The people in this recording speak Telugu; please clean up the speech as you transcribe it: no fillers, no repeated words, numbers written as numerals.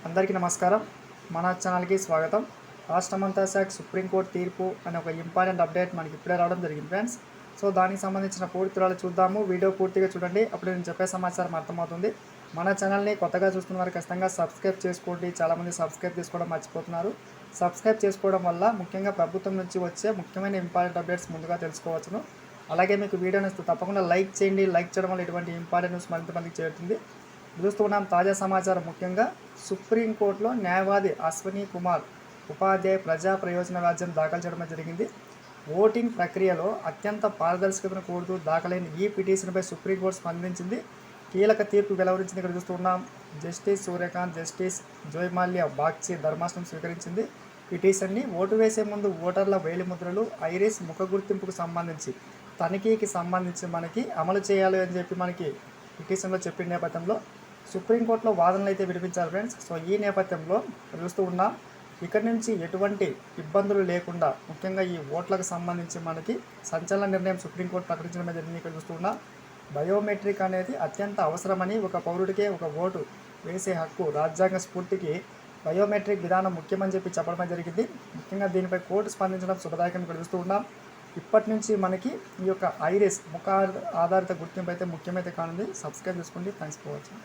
అందరికీ నమస్కారం. మన ఛానల్కి స్వాగతం. రాష్ట్రమంతా శాఖ సుప్రీంకోర్టు తీర్పు అనే ఒక ఇంపార్టెంట్ అప్డేట్ మనకి ఇప్పుడే రావడం జరిగింది ఫ్రెండ్స్. సో దానికి సంబంధించిన పూర్తి వివరాలు చూద్దాము. వీడియో పూర్తిగా చూడండి, అప్పుడు నేను చెప్పే సమాచారం అర్థమవుతుంది. మన ఛానల్ని కొత్తగా చూస్తున్న వారు ఖచ్చితంగా సబ్స్క్రైబ్ చేసుకోండి. చాలామంది సబ్స్క్రైబ్ చేసుకోవడం మర్చిపోతున్నారు. సబ్స్క్రైబ్ చేసుకోవడం వల్ల ముఖ్యంగా ప్రభుత్వం నుంచి వచ్చే ముఖ్యమైన ఇంపార్టెంట్ అప్డేట్స్ ముందుగా తెలుసుకోవచ్చును. అలాగే మీకు వీడియో నచ్చితే తప్పకుండా లైక్ చేయండి. లైక్ చేయడం వల్ల ఇటువంటి ఇంపార్టెంట్ న్యూస్ మరింత మందికి చేరుతుంది. చూస్తున్నాం తాజా సమాచారం. ముఖ్యంగా సుప్రీంకోర్టులో న్యాయవాది అశ్విని కుమార్ ఉపాధ్యాయ ప్రజా ప్రయోజన వ్యాజ్యం దాఖలు చేయడం జరిగింది. ఓటింగ్ ప్రక్రియలో అత్యంత పారదర్శకతను కోరుతూ దాఖలైన ఈ పిటిషన్పై సుప్రీంకోర్టు స్పందించింది. కీలక తీర్పు వెలువరించింది. ఇక్కడ చూస్తున్నాం. జస్టిస్ సూర్యకాంత్, జస్టిస్ జోయ్మాల్యా బాగ్చి ధర్మాసనం స్వీకరించింది పిటిషన్ని. ఓటు వేసే ముందు ఓటర్ల వేలిముద్రలు, ఐరిస్, ముఖ గుర్తింపుకు సంబంధించి తనిఖీకి సంబంధించి మనకి అమలు చేయాలి అని చెప్పి మనకి పిటిషన్లో చెప్పిన నేపథ్యంలో సుప్రీంకోర్టులో వాదనలు అయితే వినిపించారు ఫ్రెండ్స్. సో ఈ నేపథ్యంలో చూస్తూ ఉన్నాం. ఇక్కడి నుంచి ఎటువంటి ఇబ్బందులు లేకుండా ముఖ్యంగా ఈ ఓట్లకు సంబంధించి మనకి సంచలన నిర్ణయం సుప్రీంకోర్టు ప్రకటించడం జరిగింది. ఇక్కడ చూస్తూ ఉన్నాం. బయోమెట్రిక్ అనేది అత్యంత అవసరమని, ఒక పౌరుడికే ఒక ఓటు వేసే హక్కు, రాజ్యాంగ స్ఫూర్తికి బయోమెట్రిక్ విధానం ముఖ్యమని చెప్పి చెప్పడం జరిగింది. ముఖ్యంగా దీనిపై కోర్టు స్పందించడం శుభదాయకం. ఇక్కడ చూస్తూ ఉన్నాం. ఇప్పటి నుంచి మనకి ఈ యొక్క ఐరిస్ ముఖ ఆధారిత గుర్తింపు అయితే ముఖ్యమైతే కానుంది. సబ్స్క్రైబ్ చేసుకోండి. Thanks for watching.